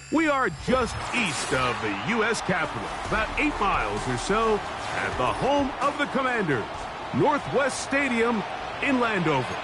We are just east of the U.S. Capitol, about 8 miles or so, at the home of the Commanders, Northwest Stadium in Landover.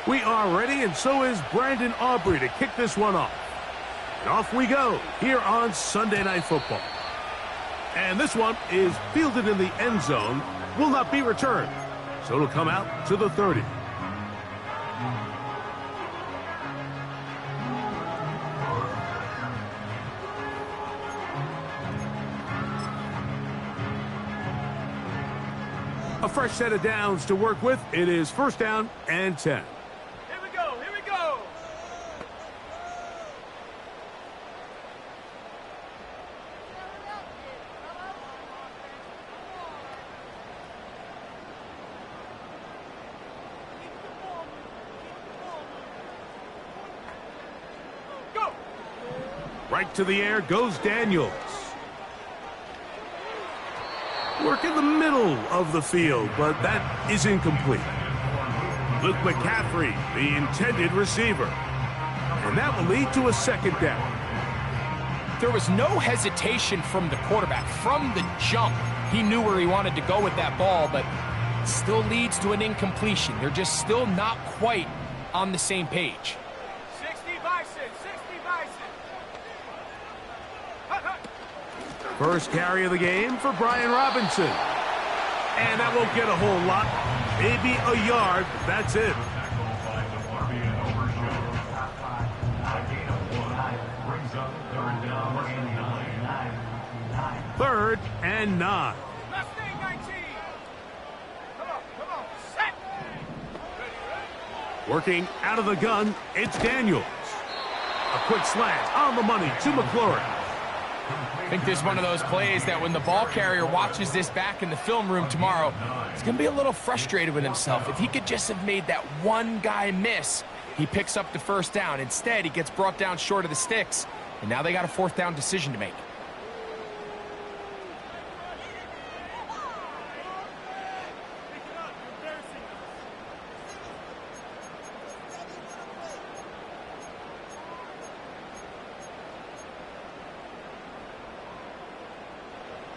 We are ready, and so is Brandon Aubrey to kick this one off. And off we go here on Sunday Night Football. And this one is fielded in the end zone, will not be returned. So it'll come out to the 30. A fresh set of downs to work with. It is first down and 10. Right to the air goes Daniels. Work in the middle of the field, but that is incomplete. Luke McCaffrey, the intended receiver. And that will lead to a second down. There was no hesitation from the quarterback. From the jump, he knew where he wanted to go with that ball, but it still leads to an incompletion. They're just still not quite on the same page. 60 Bison, 60 Bison. First carry of the game for Brian Robinson. And that won't get a whole lot. Maybe a yard. That's it. Third and 9. Mustang 19. Come on, set. Working out of the gun, it's Daniels. A quick slant on the money to McLaurin. I think this is one of those plays that when the ball carrier watches this back in the film room tomorrow, he's going to be a little frustrated with himself. If he could just have made that one guy miss, he picks up the first down. Instead, he gets brought down short of the sticks, and now they got a fourth down decision to make.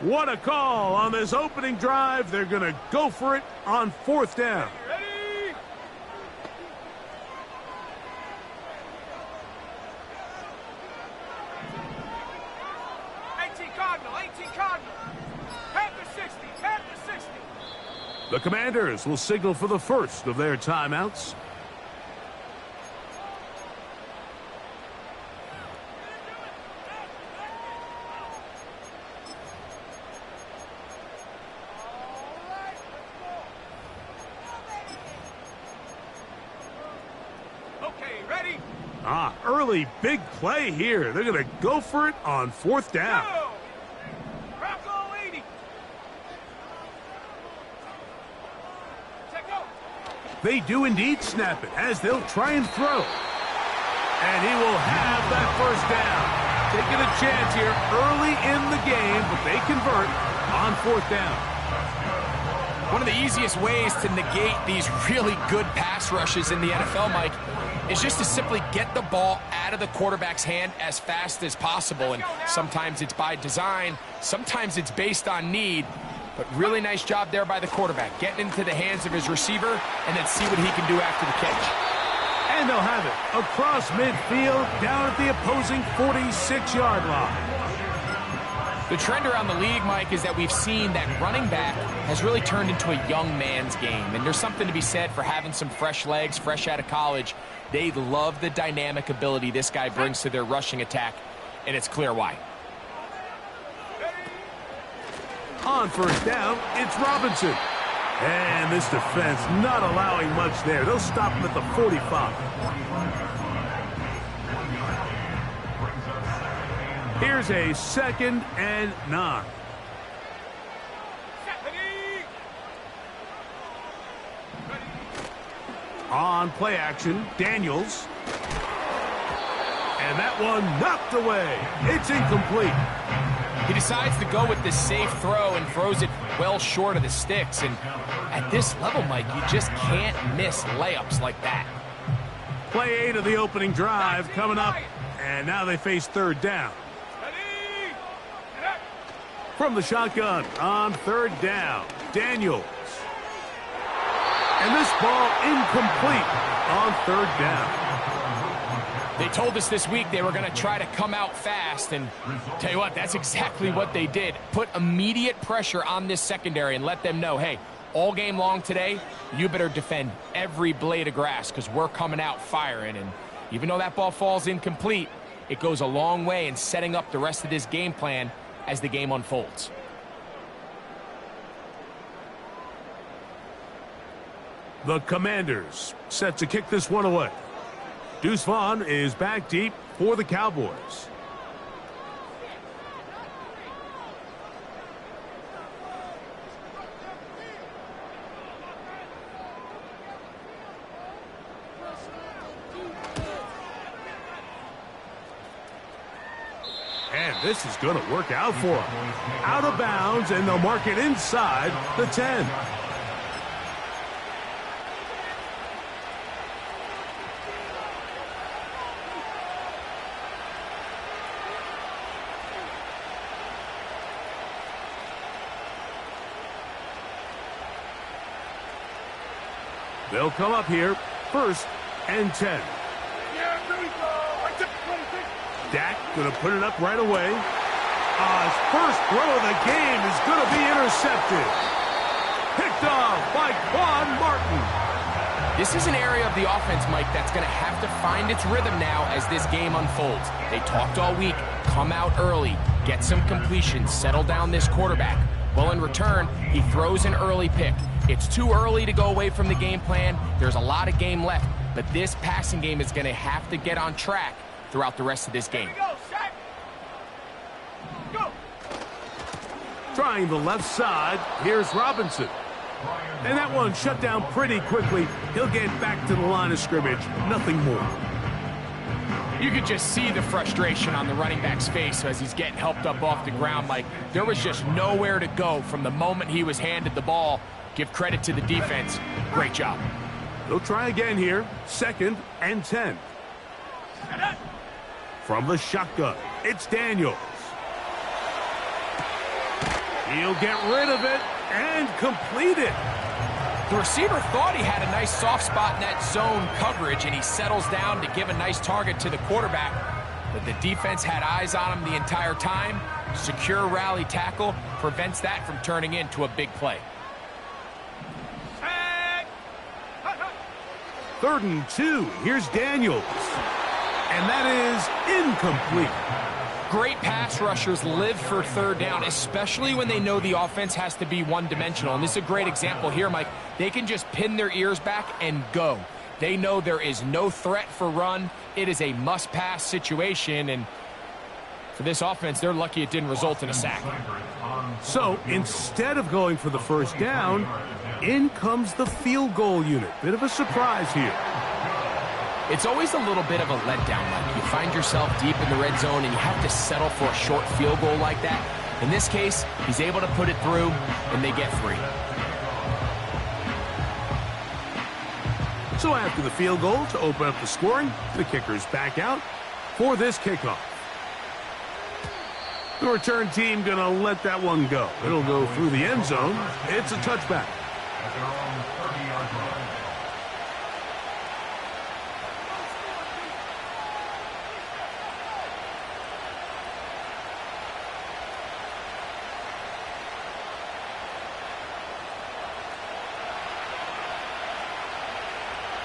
What a call on this opening drive. They're going to go for it on fourth down. Ready? Cardinal. Panther 60. The Commanders will signal for the first of their timeouts. Early big play here. They're going to go for it on fourth down. Bronco 80. Check out. They do indeed snap it as they'll try and throw. And he will have that first down. taking a chance here early in the game, but they convert on 4th down. One of the easiest ways to negate these really good pass rushes in the NFL, Mike, is just to simply get the ball out of the quarterback's hand as fast as possible. And sometimes it's by design, sometimes it's based on need. But really nice job there by the quarterback, getting into the hands of his receiver and then see what he can do after the catch. And they'll have it across midfield, down at the opposing 46-yard line. The trend around the league, Mike, is that we've seen that running back has really turned into a young man's game. And there's something to be said for having some fresh legs, fresh out of college. They love the dynamic ability this guy brings to their rushing attack, and it's clear why. On 1st down, it's Robinson. And this defense not allowing much there. They'll stop him at the 45. Here's a 2nd and 9. On play action, Daniels. And that one knocked away. It's incomplete. He decides to go with the safe throw and throws it well short of the sticks. And at this level, Mike, you just can't miss layups like that. Play 8 of the opening drive coming up. And now they face 3rd down. From the shotgun on 3rd down, Daniels. And this ball incomplete on 3rd down. They told us this week they were going to try to come out fast, and tell you what, that's exactly what they did. Put immediate pressure on this secondary and let them know, hey, all game long today, you better defend every blade of grass because we're coming out firing. And even though that ball falls incomplete, it goes a long way in setting up the rest of this game plan as the game unfolds. The Commanders set to kick this one away. Deuce Vaughn is back deep for the Cowboys. And this is going to work out for him. Out of bounds, and they'll mark it inside the 10. They'll come up here, 1st and 10. Dak going to put it up right away. His first throw of the game is going to be intercepted. Picked off by Quan Martin. This is an area of the offense, Mike, that's going to have to find its rhythm now as this game unfolds. They talked all week, come out early, get some completions, settle down this quarterback. Well, in return, he throws an early pick. It's too early to go away from the game plan. There's a lot of game left, but this passing game is going to have to get on track throughout the rest of this game. Go. Trying the left side, here's Robinson. And that one shut down pretty quickly. He'll get back to the line of scrimmage, nothing more. You could just see the frustration on the running back's face as he's getting helped up off the ground. Like, there was just nowhere to go from the moment he was handed the ball. Give credit to the defense. Great job. They'll try again here, 2nd and 10. From the shotgun, it's Daniels. He'll get rid of it and complete it. The receiver thought he had a nice soft spot in that zone coverage, and he settles down to give a nice target to the quarterback. But the defense had eyes on him the entire time. Secure rally tackle prevents that from turning into a big play. 3rd and 2, here's Daniels. And that is incomplete. Great pass rushers live for 3rd down, especially when they know the offense has to be one-dimensional. And this is a great example here, Mike. They can just pin their ears back and go. They know there is no threat for run. It is a must-pass situation, and for this offense, they're lucky it didn't result in a sack. So instead of going for the 1st down, in comes the field goal unit. Bit of a surprise here. It's always a little bit of a letdown. Like you find yourself deep in the red zone and you have to settle for a short field goal like that. In this case, he's able to put it through, and they get free. So after the field goal to open up the scoring, the kicker's back out for this kickoff. The return team going to let that one go. It'll go through the end zone. It's a touchback.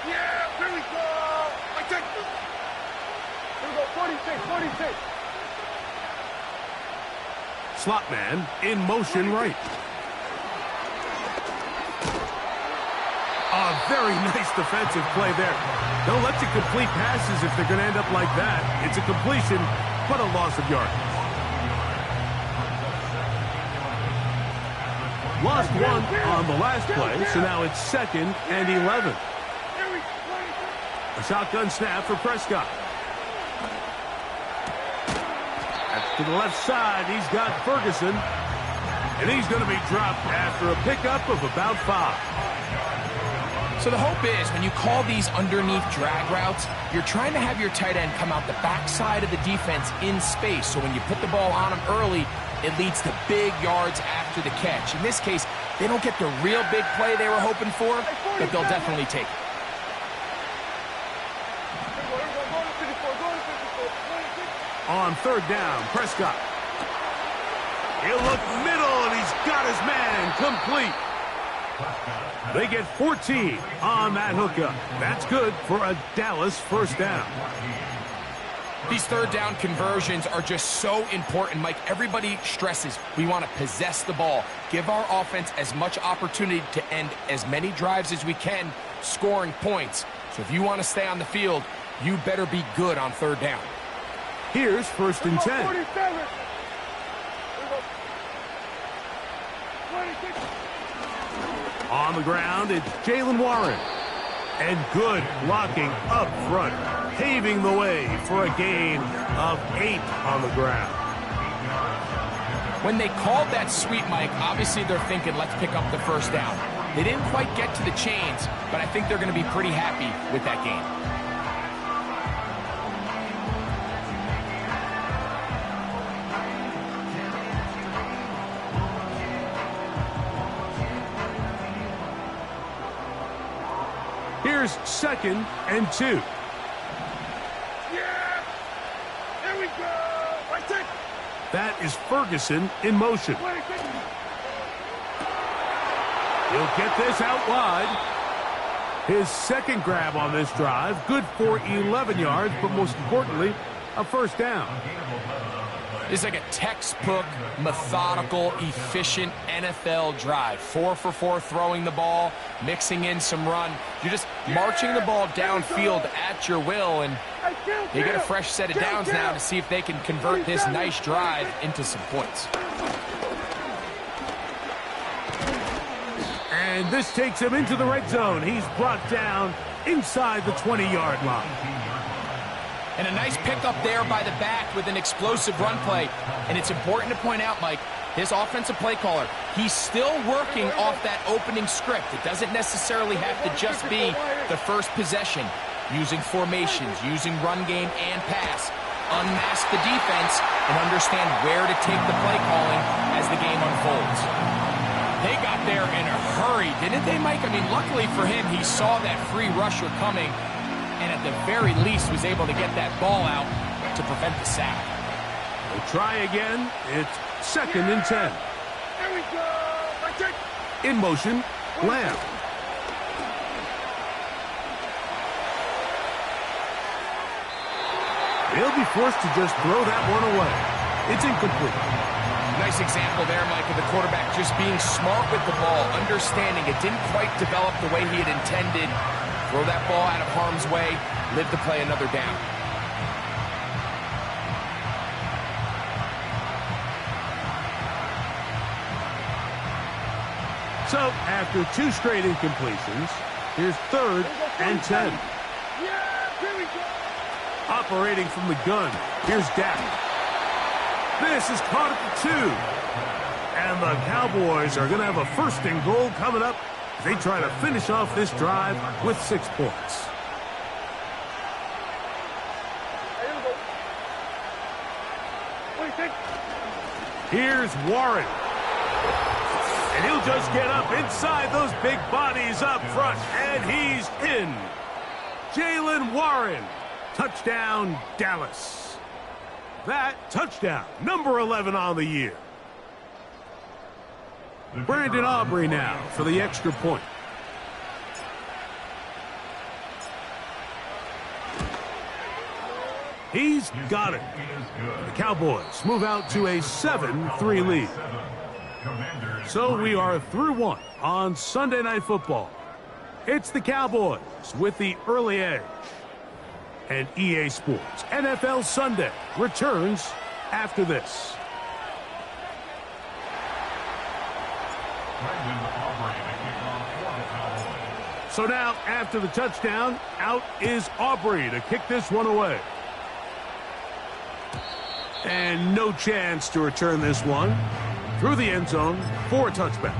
Yeah, here we go. I take this. Here we go, 46, 46. Slot man in motion right. A very nice defensive play there. Don't let you complete passes if they're going to end up like that. It's a completion, but a loss of yards. Lost one on the last play, so now it's 2nd and 11. A shotgun snap for Prescott. That's to the left side. He's got Ferguson. And he's going to be dropped after a pickup of about 5. So the hope is when you call these underneath drag routes, you're trying to have your tight end come out the backside of the defense in space. So when you put the ball on him early, it leads to big yards after the catch. In this case, they don't get the real big play they were hoping for, but they'll definitely take it. On 3rd down, Prescott. He'll look middle, and he's got his man complete. They get 14 on that hookup. That's good for a Dallas 1st down. These 3rd down conversions are just so important, Mike. Everybody stresses we want to possess the ball, give our offense as much opportunity to end as many drives as we can, scoring points. So if you want to stay on the field, you better be good on 3rd down. Here's 1st and 10. 47. On the ground, it's Jalen Warren. And good blocking up front, paving the way for a gain of 8 on the ground. When they called that sweep, Mike, obviously they're thinking, let's pick up the 1st down. They didn't quite get to the chains, but I think they're going to be pretty happy with that gain. Here's 2nd and 2. Yeah! Here we go! I take. That is Ferguson in motion. He'll get this out wide. His 2nd grab on this drive, good for 11 yards, but most importantly, a 1st down. It's like a textbook, methodical, efficient NFL drive. 4 for 4 throwing the ball, mixing in some run. You're just marching the ball downfield at your will, and they get a fresh set of downs now to see if they can convert this nice drive into some points. And this takes him into the red zone. He's brought down inside the 20-yard line. And a nice pickup there by the back with an explosive run play. And it's important to point out, Mike, this offensive play caller, he's still working off that opening script. It doesn't necessarily have to just be the first possession. Using formations, using run game and pass. Unmask the defense and understand where to take the play calling as the game unfolds. They got there in a hurry, didn't they, Mike? I mean, luckily for him, he saw that free rusher coming, and at the very least was able to get that ball out to prevent the sack. We'll try again. It's 2nd and 10. Here we go! I take. In motion, Lamb. He'll be forced to just throw that one away. It's incomplete. Nice example there, Mike, of the quarterback just being smart with the ball, understanding it didn't quite develop the way he had intended. Throw that ball out of harm's way, live to play another down. So, after 2 straight incompletions, here's 3rd and 10. Yeah! Here we go. Operating from the gun, here's Dak. This is caught at the 2. And the Cowboys are going to have a 1st and goal coming up as they try to finish off this drive with 6 points. Here we go. 26. Here's Warren. And he'll just get up inside those big bodies up front. And he's in. Jaylen Warren. Touchdown, Dallas. That touchdown, number 11 on the year. Brandon Aubrey now for the extra point. He's got it. The Cowboys move out to a 7-3 lead. So we are through 1 on Sunday Night Football. It's the Cowboys with the early edge. And EA Sports NFL Sunday returns after this. So now, after the touchdown, out is Aubrey to kick this one away. And no chance to return this one through the end zone for a touchback.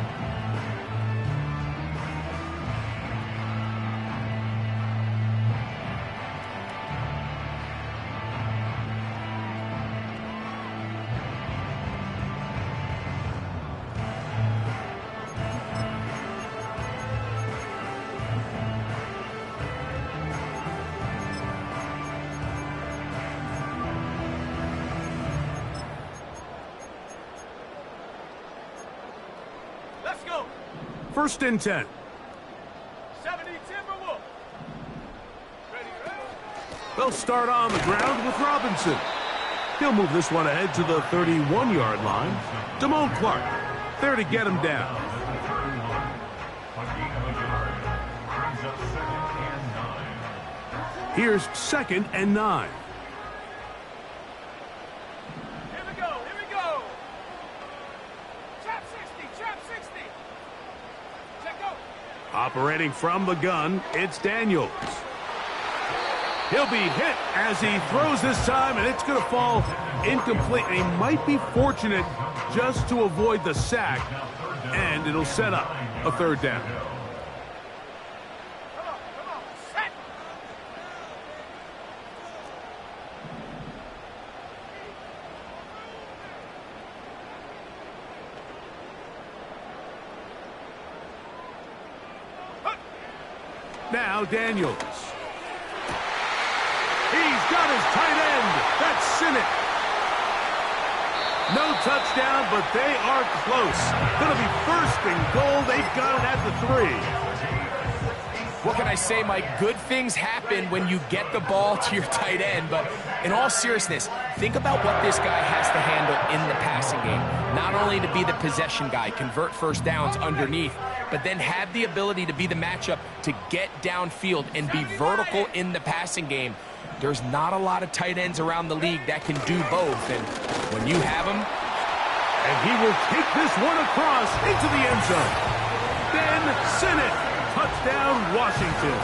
Let's go. 1st and 10. 70 Timberwolves. Ready, ready. They'll start on the ground with Robinson. He'll move this one ahead to the 31-yard line. Damone Clark there to get him down. Here's 2nd and 9. Here we go. Here we go. Trap 60. Trap 60. Check out. Operating from the gun, it's Daniels. He'll be hit as he throws this time, and it's going to fall incomplete. And he might be fortunate just to avoid the sack, and it'll set up a 3rd down. Come on. Set. Now Daniels. He's got his tight end. That's Sinnott. No touchdown, but they are close. Going to be 1st and goal. They've got it at the 3. What can I say, Mike? Good things happen when you get the ball to your tight end, but in all seriousness, think about what this guy has to handle in the passing game. Not only to be the possession guy, convert 1st downs underneath, but then have the ability to be the matchup to get downfield and be vertical in the passing game. There's not a lot of tight ends around the league that can do both, and when you have them... And he will take this one across into the end zone. Ben Sinnott, touchdown Washington.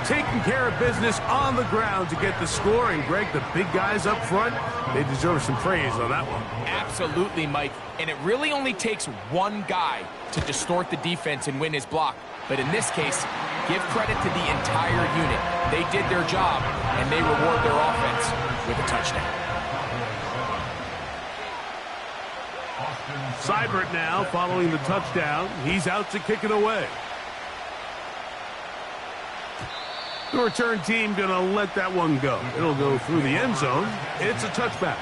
Taking care of business on the ground to get the score, and Greg, the big guys up front, they deserve some praise on that one. Absolutely, Mike, and it really only takes one guy to distort the defense and win his block. But in this case, give credit to the entire unit. They did their job, and they reward their offense with a touchdown. Seibert now following the touchdown. He's out to kick it away. The return team going to let that one go. It'll go through the end zone. It's a touchback.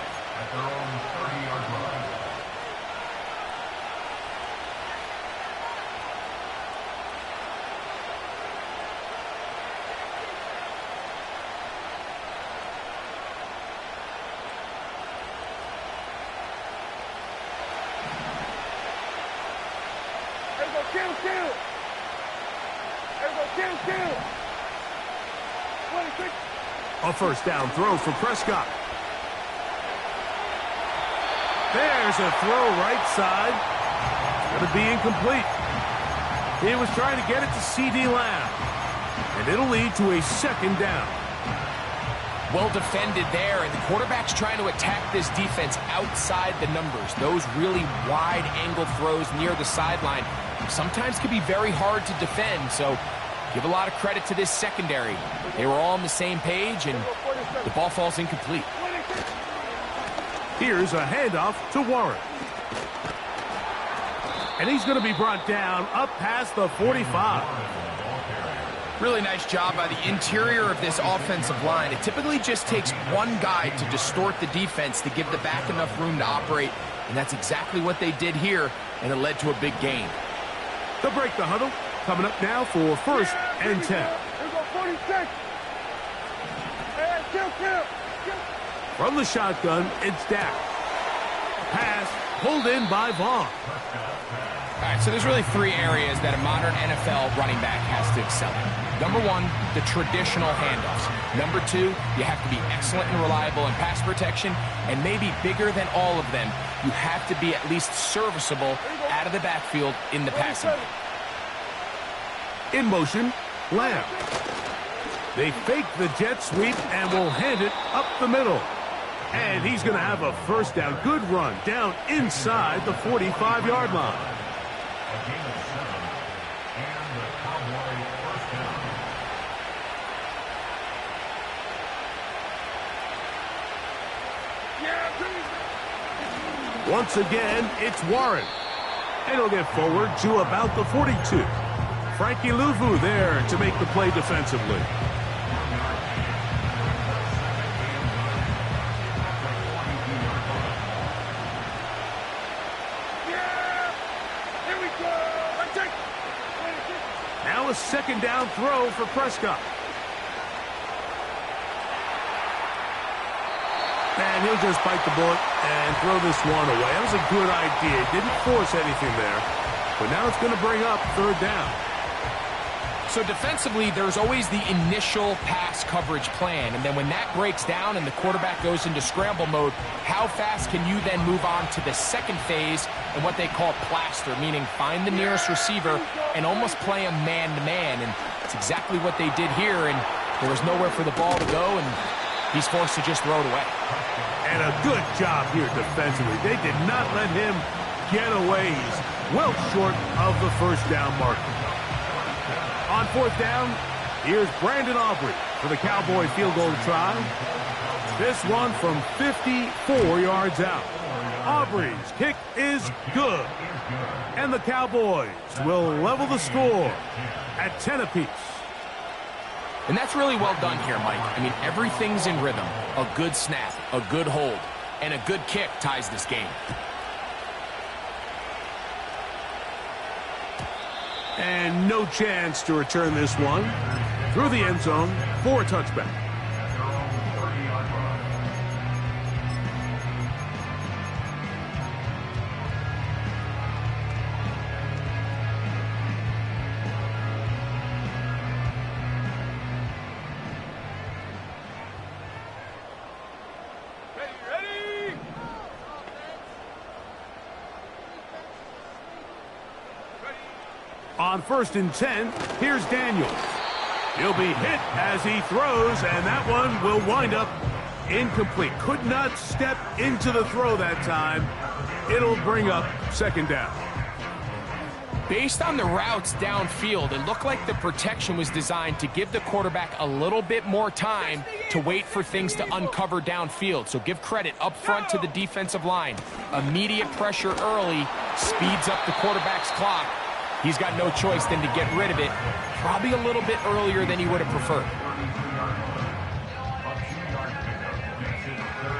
A 1st down throw for Prescott. There's a throw right side. It's going to be incomplete. He was trying to get it to C.D. Lamb. And it'll lead to a 2nd down. Well defended there, and the quarterback's trying to attack this defense outside the numbers. Those really wide-angle throws near the sideline sometimes can be very hard to defend, so give a lot of credit to this secondary. They were all on the same page, and the ball falls incomplete. Here's a handoff to Warren. And he's going to be brought down up past the 45. Really nice job by the interior of this offensive line. It typically just takes one guy to distort the defense to give the back enough room to operate, and that's exactly what they did here, and it led to a big gain. They'll break the huddle. Coming up now for 1st and 10. Here go 46. Hey, kill. From the shotgun, it's Dak. Pass pulled in by Vaughn. All right, so there's really 3 areas that a modern NFL running back has to excel in. Number 1, the traditional handoffs. Number 2, you have to be excellent and reliable in pass protection, and maybe bigger than all of them, you have to be at least serviceable out of the backfield in the passing game. In motion, Lamb. They fake the jet sweep and will hand it up the middle. And he's going to have a first down. Good run down inside the 45-yard line. Once again, it's Warren. And he'll get forward to about the 42. Frankie Louvu there to make the play defensively. Now a second down throw for Prescott. And he'll just bite the bullet and throw this one away. That was a good idea. Didn't force anything there. But now it's going to bring up 3rd down. So defensively, there's always the initial pass coverage plan. And then when that breaks down and the quarterback goes into scramble mode, how fast can you then move on to the second phase and what they call plaster, meaning find the nearest receiver and almost play a man-to-man. And it's exactly what they did here. And there was nowhere for the ball to go, and he's forced to just throw it away. And a good job here defensively. They did not let him get away. He's well short of the first down marker. On 4th down, here's Brandon Aubrey for the Cowboy field goal try. This one from 54 yards out. Aubrey's kick is good. And the Cowboys will level the score at 10 apiece. And that's really well done here, Mike. I mean, everything's in rhythm. A good snap, a good hold, and a good kick ties this game. And no chance to return this one through the end zone for a touchback. On 1st and 10, here's Daniels. He'll be hit as he throws, and that one will wind up incomplete. Could not step into the throw that time. It'll bring up 2nd down. Based on the routes downfield, it looked like the protection was designed to give the quarterback a little bit more time to wait for things to uncover downfield. So give credit up front to the defensive line. Immediate pressure early speeds up the quarterback's clock. He's got no choice than to get rid of it, probably a little bit earlier than he would have preferred.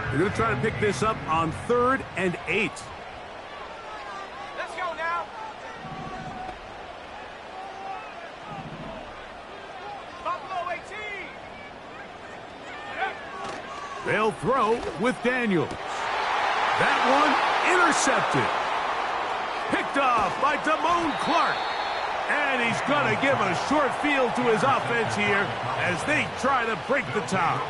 They're going to try to pick this up on 3rd and 8. Let's go now. Buffalo 18. They'll throw with Daniels. That one intercepted. Picked off by Damone Clark. And he's going to give a short field to his offense here as they try to break the tie.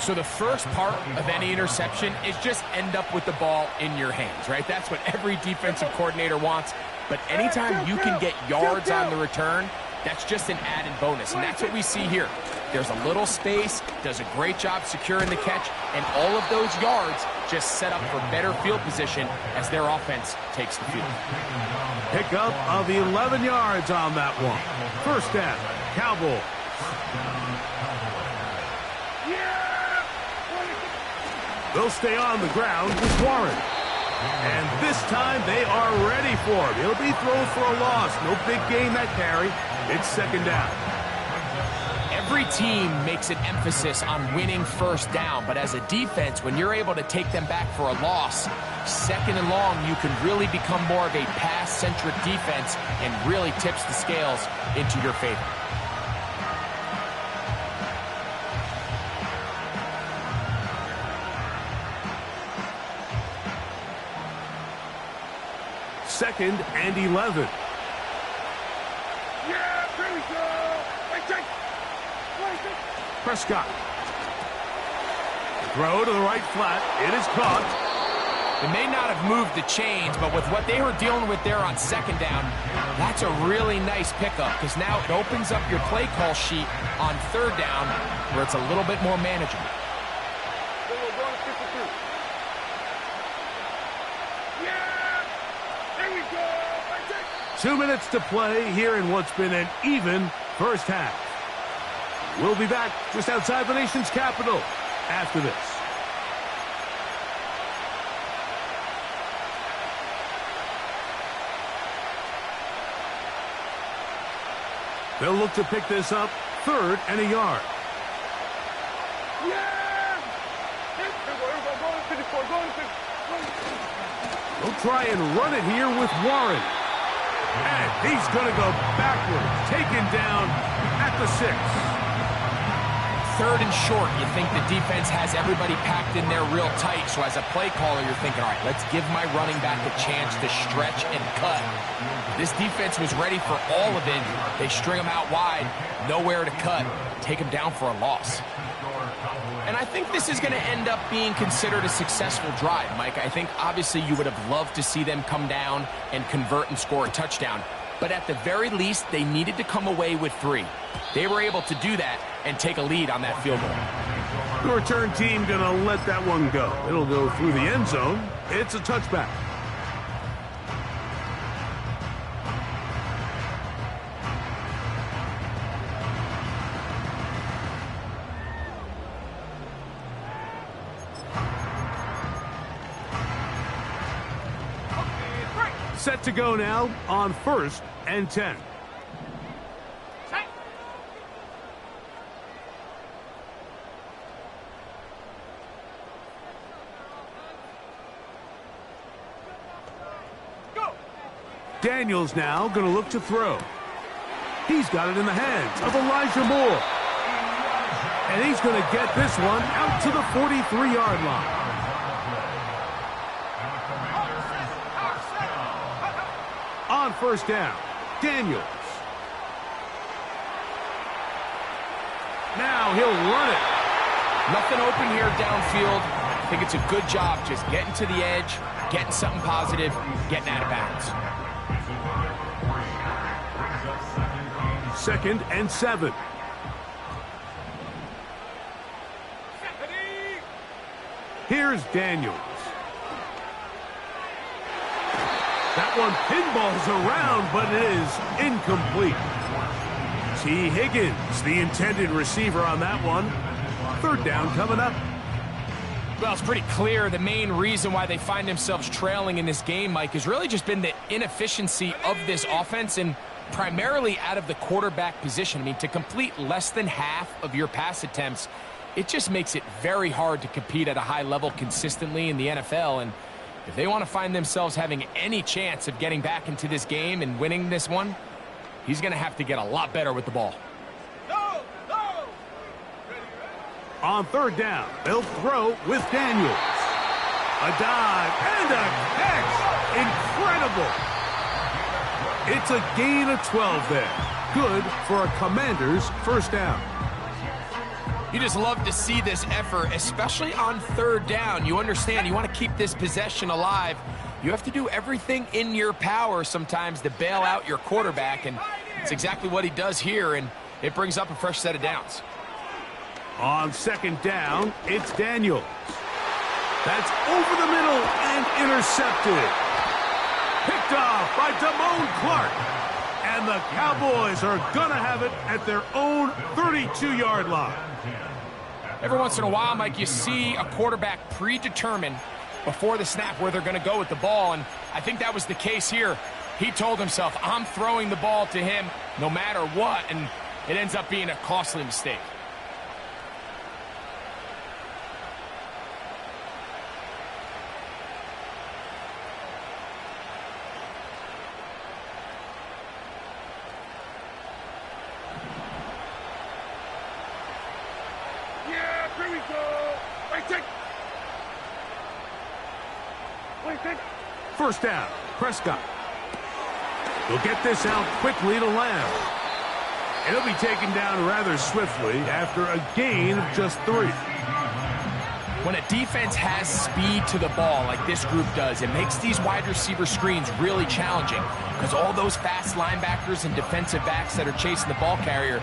So the first part of any interception is just end up with the ball in your hands, right? That's what every defensive coordinator wants. But anytime you can get yards on the return, That's just an added bonus, and that's what we see here. There's a little space, does a great job securing the catch, and all of those yards just set up for better field position as their offense takes the field. Pickup of 11 yards on that one. First down, Cowboys. They'll stay on the ground with Warren. And this time they are ready for him. He'll be thrown for a loss. No big gain that carry. It's second down. Every team makes an emphasis on winning first down, but as a defense, when you're able to take them back for a loss, second and long, you can really become more of a pass-centric defense and really tips the scales into your favor. Second and 11. Yeah, here we go. Prescott. Throw to the right flat. It is caught. They may not have moved the chains, but with what they were dealing with there on second down, that's a really nice pickup because now it opens up your play call sheet on third down where it's a little bit more manageable. 2 minutes to play here in what's been an even first half. We'll be back just outside the nation's capital after this. They'll look to pick this up, third and a yard. They'll try and run it here with Warren. And he's going to go backwards, taken down at the 6. Third and short, you think the defense has everybody packed in there real tight. So as a play caller, you're thinking, all right, let's give my running back a chance to stretch and cut. This defense was ready for all of it. They string them out wide, nowhere to cut, take them down for a loss. And I think this is going to end up being considered a successful drive, Mike. I think obviously you would have loved to see them come down and convert and score a touchdown. But at the very least, they needed to come away with 3. They were able to do that and take a lead on that field goal. The return team going to let that one go. It'll go through the end zone. It's a touchback. Set to go now on 1st and 10. Go. Daniels now going to look to throw. He's got it in the hands of Elijah Moore. And he's going to get this one out to the 43-yard line. On first down, Daniels. Now he'll run it. Nothing open here downfield. I think it's a good job just getting to the edge, getting something positive, getting out of bounds. 2nd and 7. Here's Daniels. That one pinballs around, but it is incomplete. T. Higgins, the intended receiver on that one. 3rd down coming up. Well, it's pretty clear the main reason why they find themselves trailing in this game, Mike, has really just been the inefficiency of this offense and primarily out of the quarterback position. I mean, to complete less than half of your pass attempts, it just makes it very hard to compete at a high level consistently in the NFL. And if they want to find themselves having any chance of getting back into this game and winning this one, he's going to have to get a lot better with the ball. On 3rd down, they'll throw with Daniels. A dive and a catch. Incredible. It's a gain of 12 there. Good for a Commander's 1st down. You just love to see this effort, especially on 3rd down. You understand, you want to keep this possession alive. You have to do everything in your power sometimes to bail out your quarterback, and It's exactly what he does here, and it brings up a fresh set of downs. On second down, it's Daniels. That's over the middle and intercepted. Picked off by Damone Clark. And the Cowboys are going to have it at their own 32-yard line. Every once in a while, Mike, you see a quarterback predetermine before the snap where they're going to go with the ball, and I think that was the case here. He told himself, I'm throwing the ball to him no matter what, and it ends up being a costly mistake. First down, Prescott. He'll get this out quickly to Lamb. And he'll be taken down rather swiftly after a gain of just 3. When a defense has speed to the ball like this group does, it makes these wide receiver screens really challenging because all those fast linebackers and defensive backs that are chasing the ball carrier,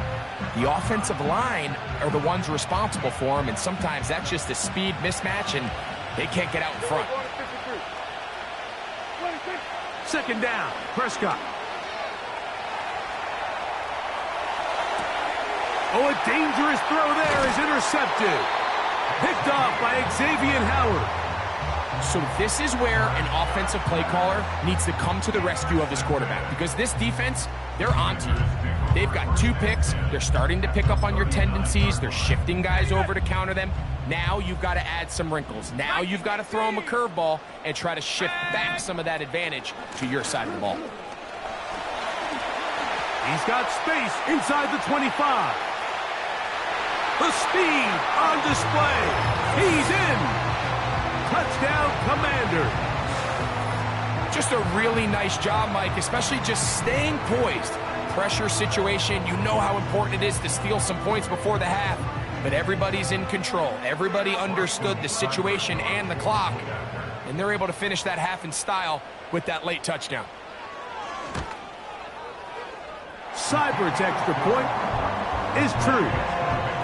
the offensive line are the ones responsible for them, and sometimes that's just a speed mismatch and they can't get out in front. Second down, Prescott. Oh, a dangerous throw there is intercepted. Picked off by Xavier Howard. So this is where an offensive play caller needs to come to the rescue of his quarterback, because this defense, they're onto you. They've got 2 picks. They're starting to pick up on your tendencies. They're shifting guys over to counter them. Now you've got to add some wrinkles. Now you've got to throw them a curveball and try to shift back some of that advantage to your side of the ball. He's got space inside the 25. The speed on display. He's in. Touchdown, Commanders. Just a really nice job, Mike, especially just staying poised. Pressure situation, you know how important it is to steal some points before the half, but everybody's in control. Everybody understood the situation and the clock, and they're able to finish that half in style with that late touchdown. Seibert's extra point is true.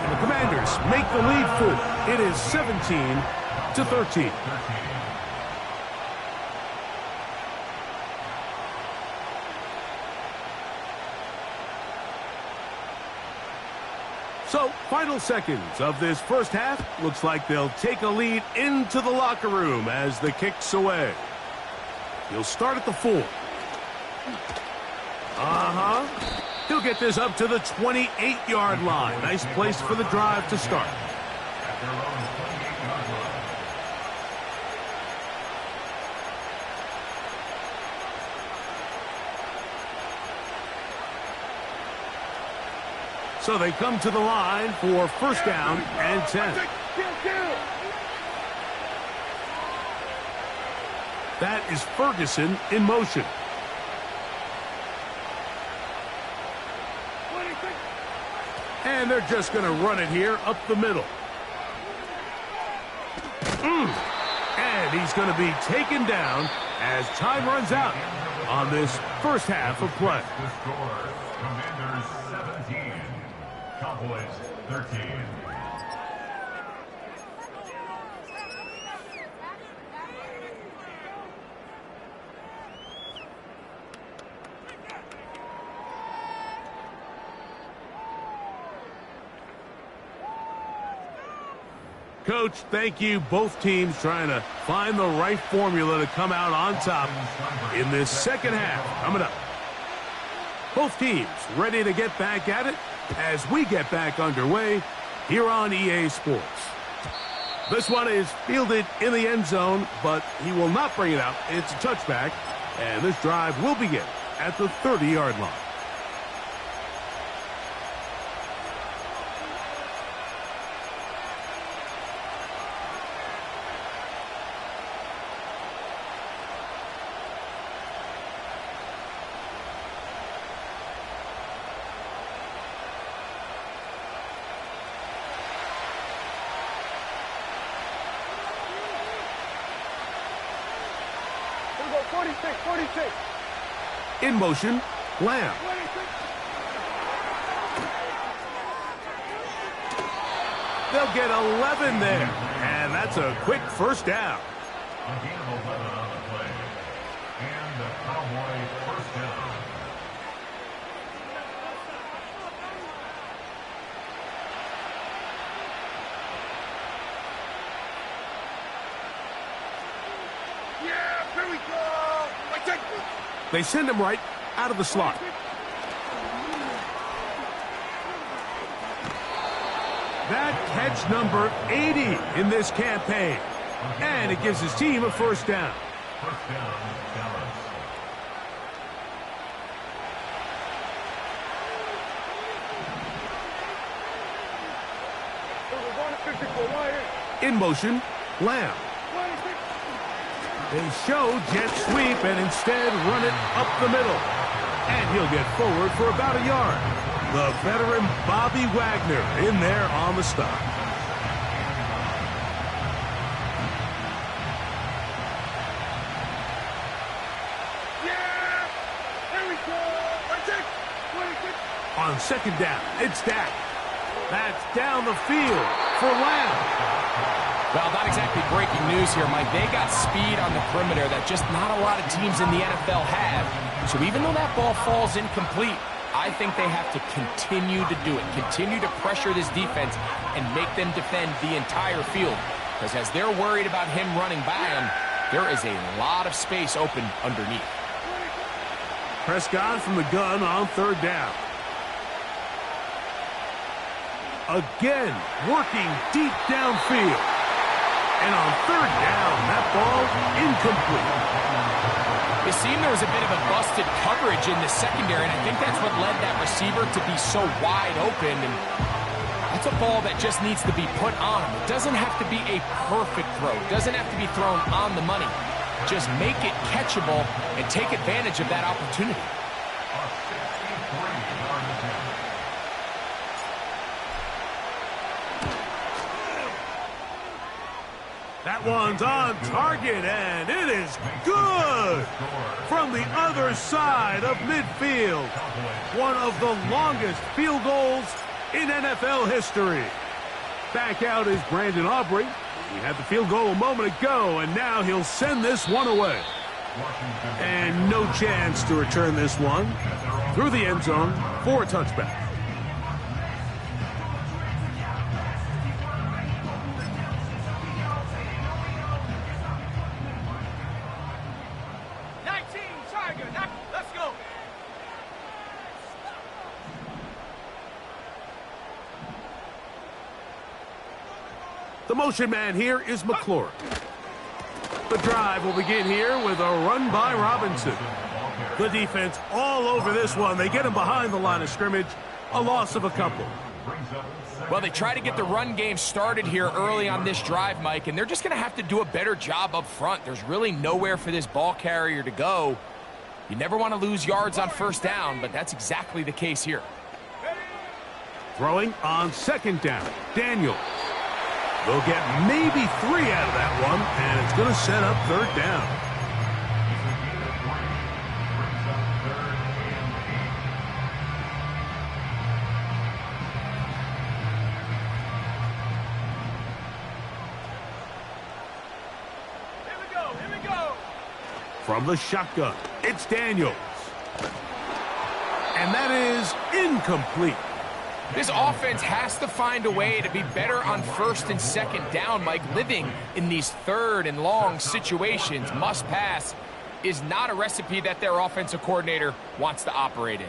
And the Commanders make the lead full. It is 17-13. So, final seconds of this first half. Looks like they'll take a lead into the locker room as the kick's away. He'll start at the 4. He'll get this up to the 28-yard line. Nice place for the drive to start. So they come to the line for first down and 10. That is Ferguson in motion. And they're just going to run it here up the middle. And he's going to be taken down as time runs out on this first half of play. The score, Commanders 17, Cowboys 13. Coach, thank you. Both teams trying to find the right formula to come out on top in this second half. Coming up. Both teams ready to get back at it as we get back underway here on EA Sports. This one is fielded in the end zone, but he will not bring it out. It's a touchback, and this drive will begin at the 30-yard line. In motion, Lamb. They'll get 11 there. And that's a quick first down. A gain of 11 on the play. And the Cowboy first down. Yeah, here we go. They send him right out of the slot. That catch number 80 in this campaign. And it gives his team a first down. First down, Dallas. In motion, Lamb. They show jet sweep and instead run it up the middle. And he'll get forward for about a yard. The veteran Bobby Wagner in there on the stop. Yeah! Here we go! On second down, it's Dak. That's down the field for Lamb. Well, not exactly breaking news here, Mike. They got speed on the perimeter that just not a lot of teams in the NFL have. So even though that ball falls incomplete, I think they have to continue to do it. Continue to pressure this defense and make them defend the entire field. Because as they're worried about him running by them, there is a lot of space open underneath. Prescott from the gun on third down. Again, working deep downfield. And on third down, that ball incomplete. It seemed there was a bit of a busted coverage in the secondary, and I think that's what led that receiver to be so wide open. And that's a ball that just needs to be put on him. It doesn't have to be a perfect throw. It doesn't have to be thrown on the money. Just make it catchable and take advantage of that opportunity. That one's on target, and it is good from the other side of midfield. One of the longest field goals in NFL history. Back out is Brandon Aubrey. He had the field goal a moment ago, and now he'll send this one away. And no chance to return this one through the end zone for a touchback. The motion man here is McLaurin. The drive will begin here with a run by Robinson. The defense all over this one. They get him behind the line of scrimmage. A loss of a couple. Well, they try to get the run game started here early on this drive, Mike, and they're just going to have to do a better job up front. There's really nowhere for this ball carrier to go. You never want to lose yards on first down, but that's exactly the case here. Throwing on second down, Daniel. They'll get maybe 3 out of that one, and it's going to set up third down. Here we go. From the shotgun, it's Daniels. And that is incomplete. This offense has to find a way to be better on first and second down, Mike. Living in these third and long situations, must pass, is not a recipe that their offensive coordinator wants to operate in.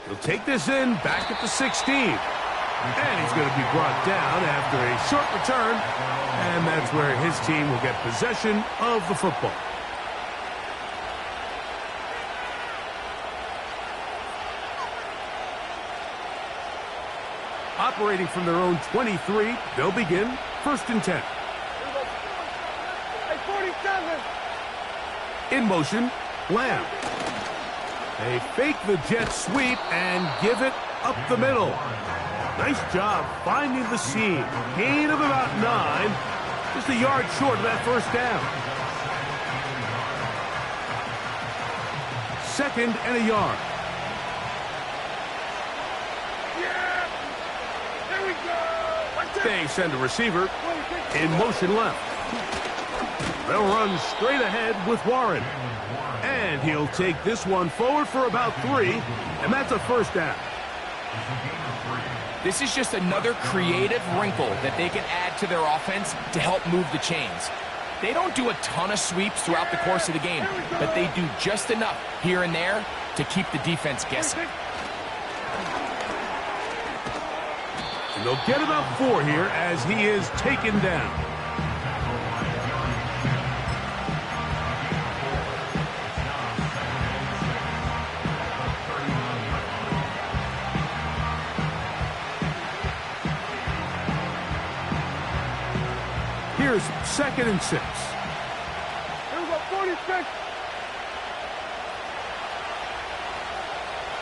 He'll take this in back at the 16. And he's going to be brought down after a short return. And that's where his team will get possession of the football. Operating from their own 23, they'll begin first and 10. In motion, Lamb. They fake the jet sweep and give it up the middle. Nice job finding the seam. Gain of about 9. Just a yard short of that first down. 2nd and a yard. Yeah! There we go! They send a receiver in motion left. They'll run straight ahead with Warren. And he'll take this one forward for about 3, and that's a first down. This is just another creative wrinkle that they can add to their offense to help move the chains. They don't do a ton of sweeps throughout the course of the game, but they do just enough here and there to keep the defense guessing. And they'll get about 4 here as he is taken down. Here's 2nd and 6. Here we go, 46. Here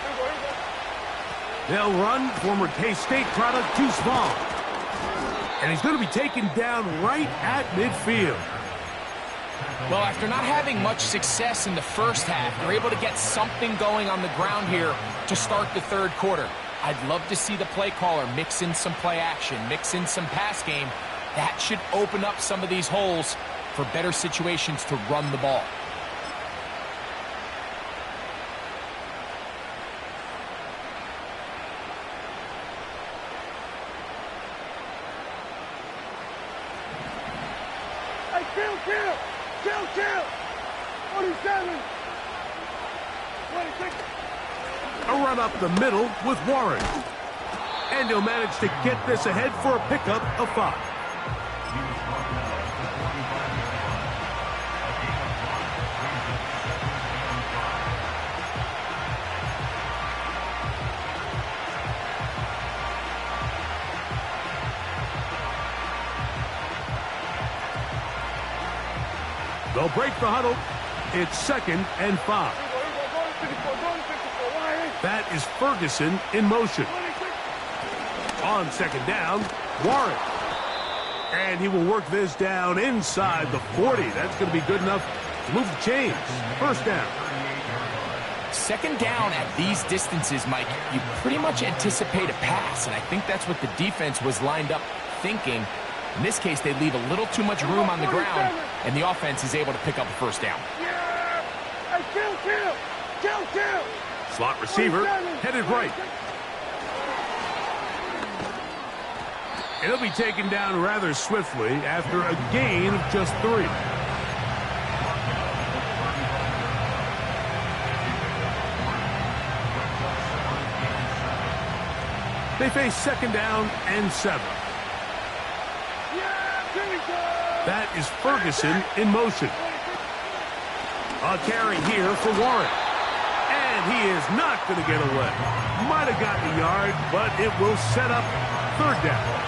we go. They'll run former K-State product Deuce Vaughn. And he's going to be taken down right at midfield. Well, after not having much success in the first half, they're able to get something going on the ground here to start the third quarter. I'd love to see the play caller mix in some play action, mix in some pass game. That should open up some of these holes for better situations to run the ball. Hey, kill! 47! 26! A run up the middle with Warren. And he'll manage to get this ahead for a pickup of 5. They'll break the huddle. It's 2nd and 5. That is Ferguson in motion. On 2nd down, Warren. And he will work this down inside the 40. That's going to be good enough to move the chains. First down. 2nd down at these distances, Mike, you pretty much anticipate a pass, and I think that's what the defense was lined up thinking. In this case, they leave a little too much room on the ground, and the offense is able to pick up a first down. Yeah! Hey, kill! Slot receiver headed right. It'll be taken down rather swiftly after a gain of just 3. They face 2nd down and 7. That is Ferguson in motion. A carry here for Warren. And he is not going to get away. Might have gotten a yard, but it will set up 3rd down.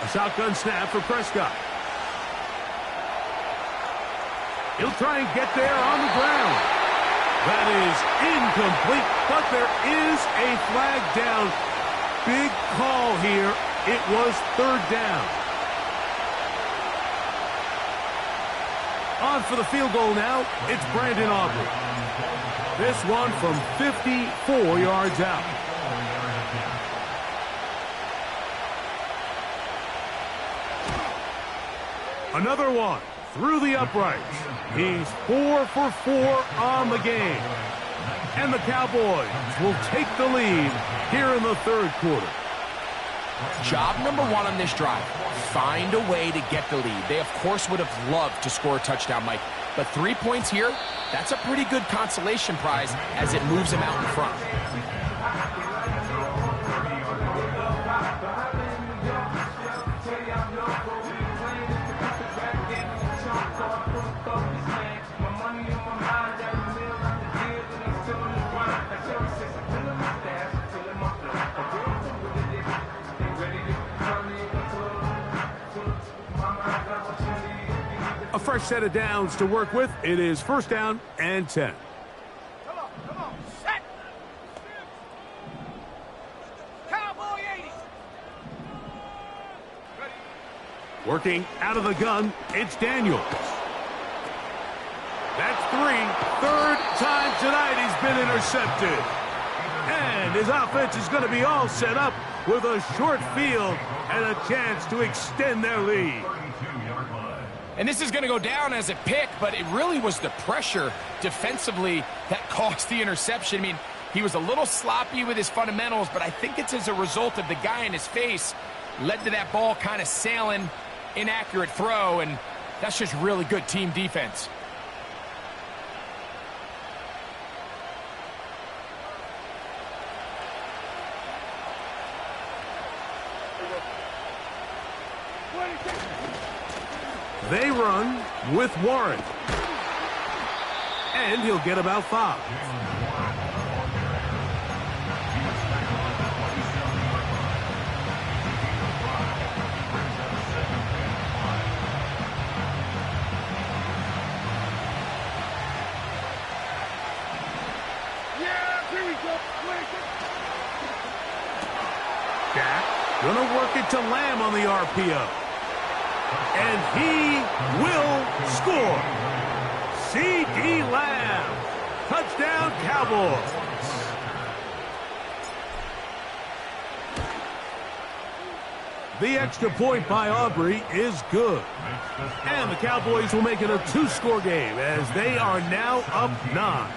A shotgun snap for Prescott. He'll try and get there on the ground. That is incomplete, but there is a flag down. Big call here. It was 3rd down. On for the field goal now. It's Brandon Aubrey. This one from 54 yards out. Another one through the uprights. He's 4 for 4 on the game. And the Cowboys will take the lead here in the 3rd quarter. Job number 1 on this drive, find a way to get the lead. They, of course, would have loved to score a touchdown, Mike. But 3 points here, that's a pretty good consolation prize as it moves them out in front. fresh set of downs to work with. It is first down and 10. Come on, set. Cowboy 80. Ready. Working out of the gun, it's Daniels. That's 3. Third time tonight he's been intercepted. And his offense is going to be all set up with a short field and a chance to extend their lead. And this is going to go down as a pick, but it really was the pressure defensively that caused the interception. I mean, he was a little sloppy with his fundamentals, but I think it's as a result of the guy in his face led to that ball kind of sailing, inaccurate throw, and that's just really good team defense. They run with Warren. And he'll get about 5. Dak gonna work it to Lamb on the RPO. And he will score. C.D. Lamb. Touchdown, Cowboys. The extra point by Aubrey is good. And the Cowboys will make it a 2-score game as they are now up 9.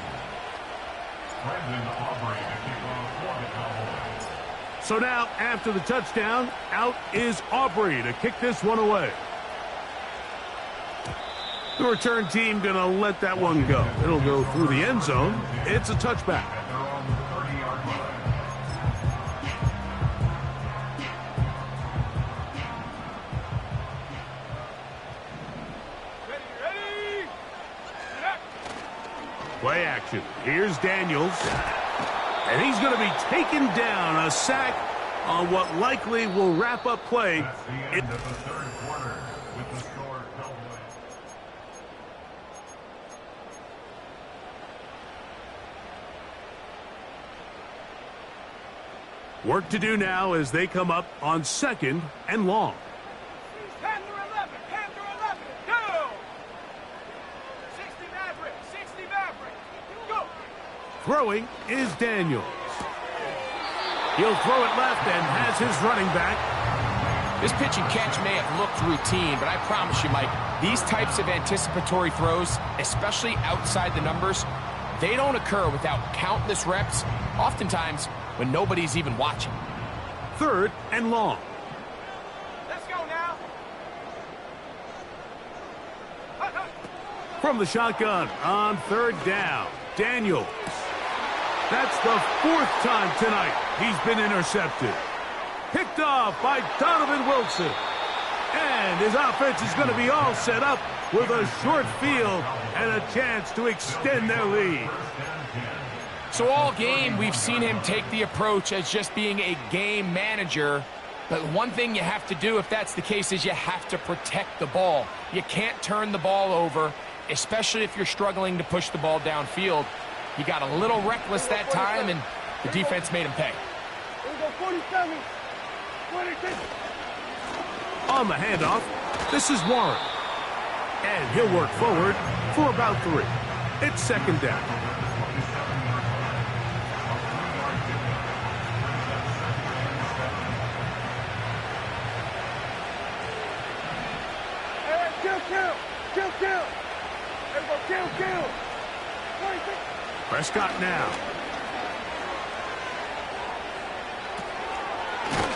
So now, after the touchdown, out is Aubrey to kick this one away. The return team going to let that one go. It'll go through the end zone. It's a touchback. Ready. Play action. Here's Daniels. And he's going to be taken down. A sack on what likely will wrap up play. That's the end of the third quarter with the score Cowboys. Work to do now as they come up on 2nd and long. Hand to 11. Go. 60 Maverick. Go. Throwing is Daniels. He'll throw it left and has his running back. This pitch and catch may have looked routine, but I promise you, Mike, these types of anticipatory throws, especially outside the numbers, they don't occur without countless reps, oftentimes when nobody's even watching. 3rd and long. Let's go now. From the shotgun on 3rd down, Daniels. That's the 4th time tonight he's been intercepted. Picked off by Donovan Wilson. And his offense is going to be all set up with a short field and a chance to extend their lead. So all game, we've seen him take the approach as just being a game manager. But one thing you have to do if that's the case is you have to protect the ball. You can't turn the ball over, especially if you're struggling to push the ball downfield. He got a little reckless that time, and the defense made him pay. On the handoff, this is Warren. And he'll work forward for about 3. It's 2nd down. Kill. Prescott now.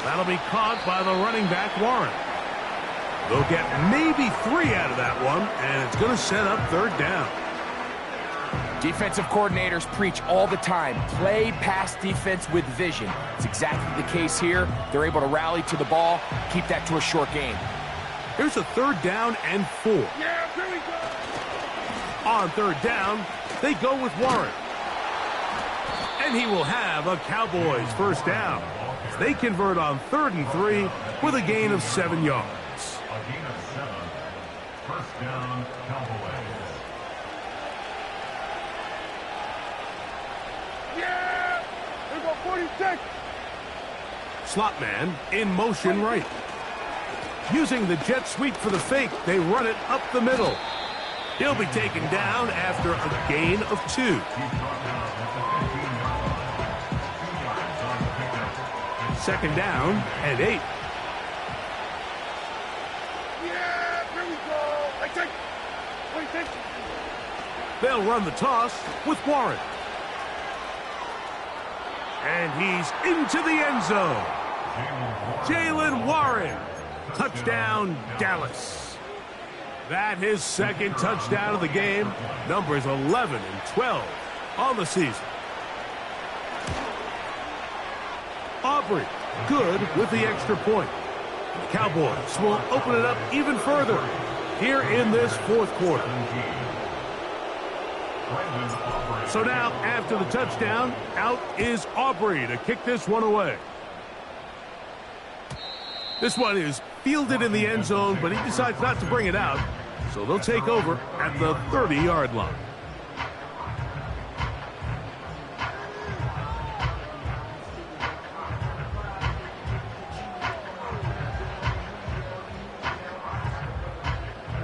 That'll be caught by the running back, Warren. They'll get maybe 3 out of that one, and it's going to set up 3rd down. Defensive coordinators preach all the time, play pass defense with vision. It's exactly the case here. They're able to rally to the ball, keep that to a short game. Here's a 3rd down and 4. Yeah, here we go. On 3rd down, they go with Warren. And he will have a Cowboys 1st down. They convert on 3rd and 3 with a gain of 7 yards. First down, Cowboys. Yeah! Here we go, 46! Slot man in motion right. Using the jet sweep for the fake, they run it up the middle. He'll be taken down after a gain of 2. He's brought down at the 15-yard line. 2 yards on the pickup. Second down and 8. Yeah! Here we go! I take... What do you think? They'll run the toss with Warren. And he's into the end zone. Jalen Warren. Touchdown, Dallas. That his second touchdown of the game. Numbers 11 and 12 on the season. Aubrey, good with the extra point. The Cowboys will open it up even further here in this fourth quarter. So now, after the touchdown, out is Aubrey to kick this one away. This one is fielded in the end zone, but he decides not to bring it out. So they'll take over at the 30-yard line.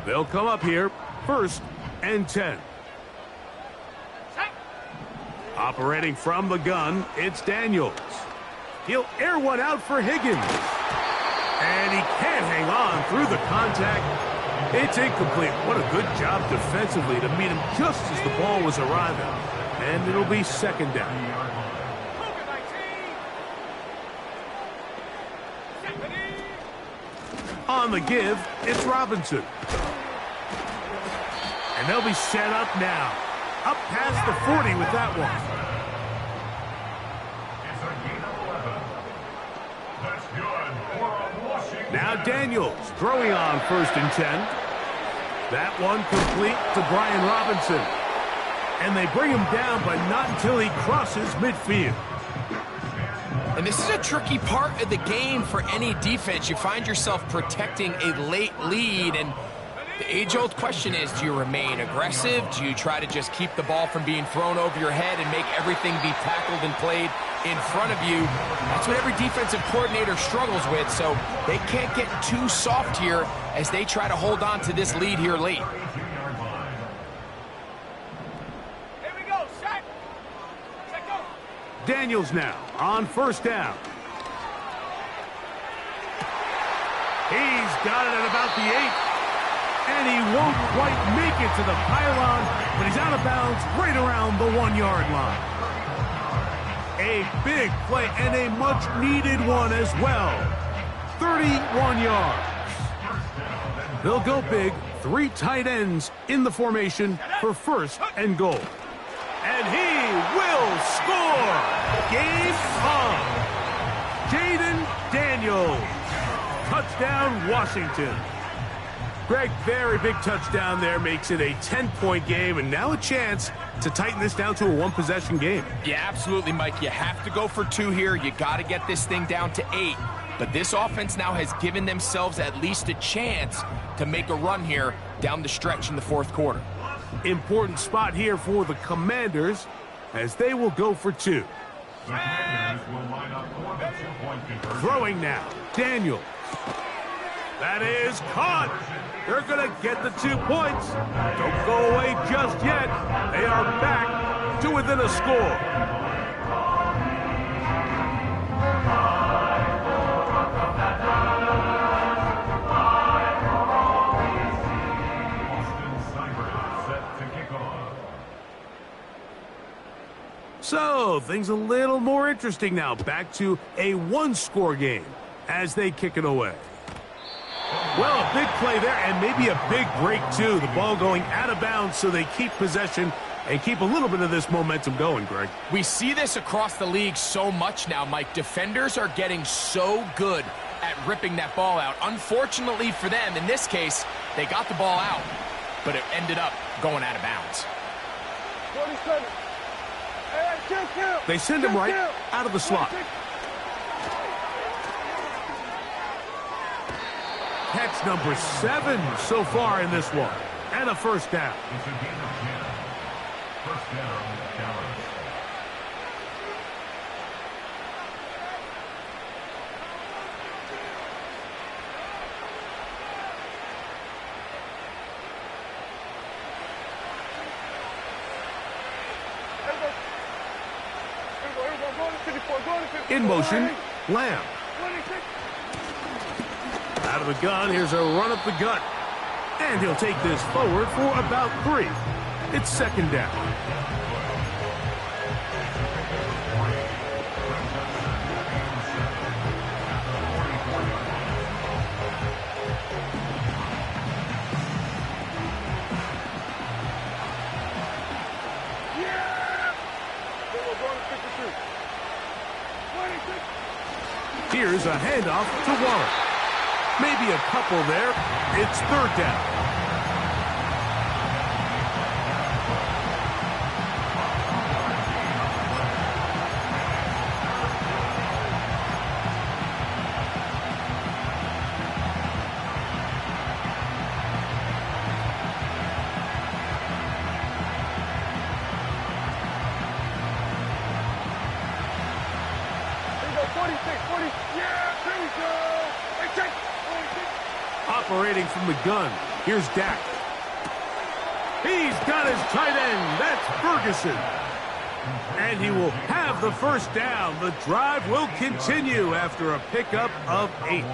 They'll come up here, 1st and 10. Operating from the gun, it's Daniels. He'll air one out for Higgins. And he can't hang on through the contact. It's incomplete. What a good job defensively to meet him just as the ball was arriving. And it'll be second down. On the give, it's Robinson. And they'll be set up now. Up past the 40 with that one. Now Daniels throwing on 1st and 10. That one complete to Brian Robinson. And they bring him down, but not until he crosses midfield. And this is a tricky part of the game for any defense. You find yourself protecting a late lead, and the age-old question is, do you remain aggressive? Do you try to just keep the ball from being thrown over your head and make everything be tackled and played in front of you? That's what every defensive coordinator struggles with, so they can't get too soft here as they try to hold on to this lead here late. Here we go, set! Set, go! Daniels now on 1st down. He's got it at about the 8. And he won't quite make it to the pylon, but he's out of bounds right around the 1-yard line. A big play and a much-needed one as well. 31 yards. They'll go big. 3 tight ends in the formation for 1st and goal. And he will score. Game on. Jaden Daniels. Touchdown, Washington. Greg, very big touchdown there, makes it a 10-point game, and now a chance to tighten this down to a 1-possession game. Yeah, absolutely, Mike. You have to go for 2 here. You got to get this thing down to 8. But this offense now has given themselves at least a chance to make a run here down the stretch in the 4th quarter. Important spot here for the Commanders as they will go for 2. The Commanders will line up for the 2-point conversion. Throwing now, Daniels. That is caught. They're going to get the 2 points. Don't go away just yet. They are back to within a score. Set to kick off. So, things a little more interesting now. Back to a 1-score game as they kick it away. Well, a big play there, and maybe a big break, too. The ball going out of bounds, so they keep possession and keep a little bit of this momentum going, Greg. We see this across the league so much now, Mike. Defenders are getting so good at ripping that ball out. Unfortunately for them, in this case, they got the ball out, but it ended up going out of bounds. 47. Hey, They send him right out of the slot. Catch number 7 so far in this one. And a first down. It's a gain of 10. First down, Dallas. In motion, Lamb. Out of the gun, here's a run up the gut. And he'll take this forward for about 3. It's second down. Here's a handoff to Warren. Maybe a couple there. It's third down. Operating from the gun, here's Dak. He's got his tight end. That's Ferguson. And he will have the first down. The drive will continue after a pickup of 8.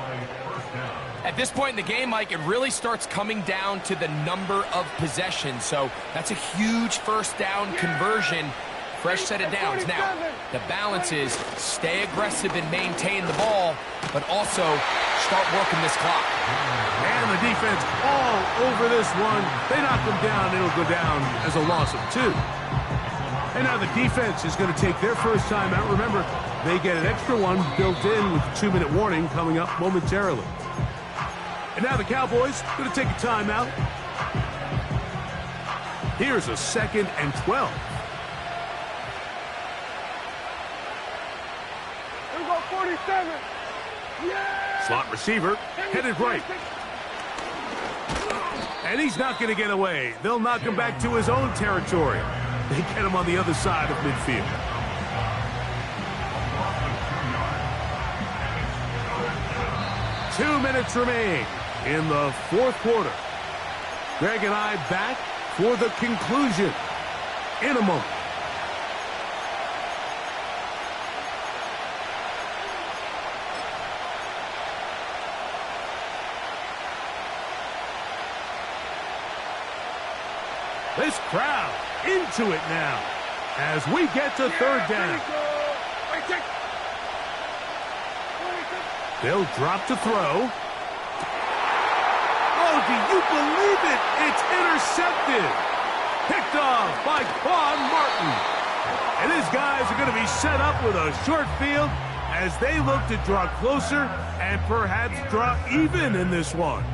At this point in the game, Mike, it really starts coming down to the number of possessions. So that's a huge first down conversion. Fresh set of downs. Now, the balance is stay aggressive and maintain the ball, but also start working this clock. And the defense all over this one. They knock them down. It'll go down as a loss of 2. And now the defense is going to take their first time out. Remember, they get an extra one built in with a 2-minute warning coming up momentarily. And now the Cowboys going to take a timeout. Here's a 2nd and 12. Slot receiver, headed right. And he's not going to get away. They'll knock him back to his own territory. They get him on the other side of midfield. 2 minutes remain in the 4th quarter. Greg and I back for the conclusion in a moment. This crowd into it now as we get to third down. They'll drop to throw. Oh, do you believe it? It's intercepted. Picked off by Quan Martin. And his guys are going to be set up with a short field as they look to draw closer and perhaps draw even in this one.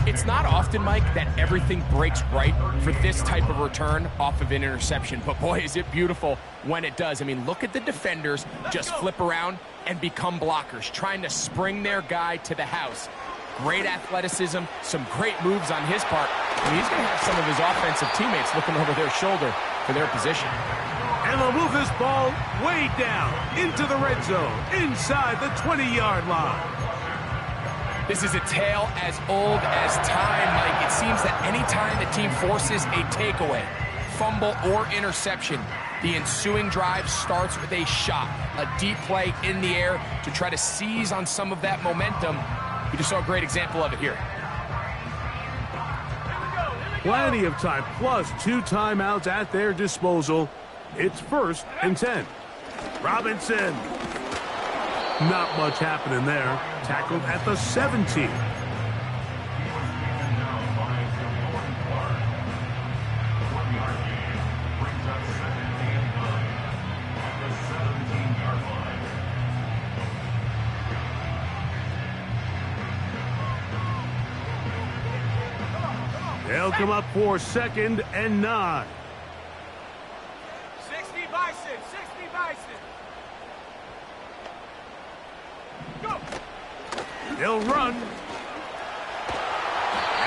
It's not often, Mike, that everything breaks right for this type of return off of an interception. But, boy, is it beautiful when it does. I mean, look at the defenders just flip around and become blockers, trying to spring their guy to the house. Great athleticism, some great moves on his part. I mean, he's going to have some of his offensive teammates looking over their shoulder for their position. And they'll move this ball way down into the red zone, inside the 20-yard line. This is a tale as old as time, Mike. It seems that any time the team forces a takeaway, fumble, or interception, the ensuing drive starts with a shot, a deep play in the air to try to seize on some of that momentum. We just saw a great example of it here. Plenty of time, plus 2 timeouts at their disposal. It's 1st and 10. Robinson. Not much happening there. Tackled at the 17. They'll come up for 2nd and 9. 60 Bison, 60 Bison. Go. They'll run.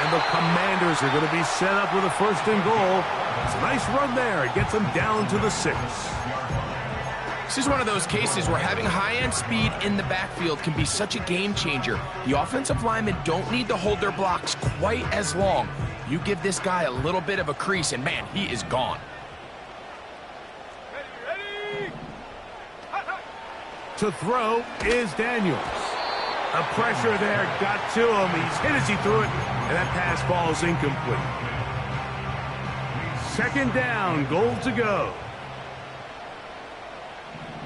And the Commanders are going to be set up with a 1st and goal. It's a nice run there. It gets them down to the 6. This is one of those cases where having high-end speed in the backfield can be such a game changer. The offensive linemen don't need to hold their blocks quite as long. You give this guy a little bit of a crease, and man, he is gone. Ready, ready. To throw is Daniels. The pressure there got to him. He's hit as he threw it, and that pass falls incomplete. 2nd down, goal to go.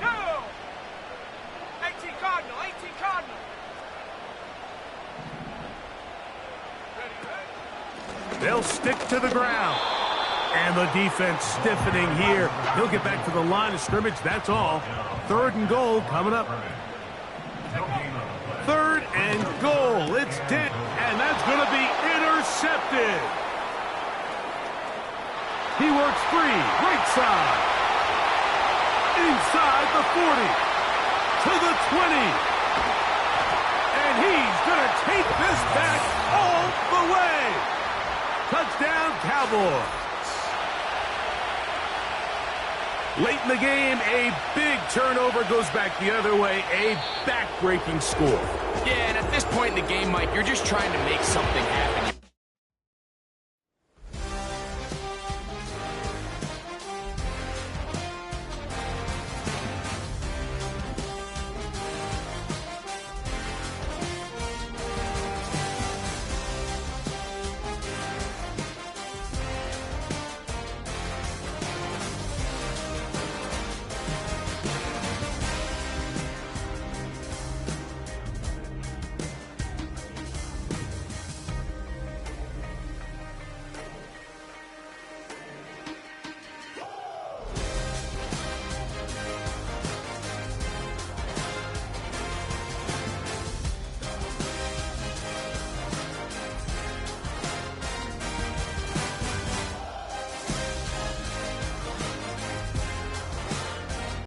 Go! 18 Cardinal, 18 Cardinal. Ready, ready. They'll stick to the ground. And the defense stiffening here. He'll get back to the line of scrimmage, that's all. 3rd and goal coming up. 3rd and goal. It's dead, and that's going to be intercepted. He works free, right side. Inside the 40. To the 20. And he's going to take this back all the way. Touchdown, Cowboys. Late in the game, a big turnover goes back the other way, a back-breaking score. Yeah, and at this point in the game, Mike, you're just trying to make something happen.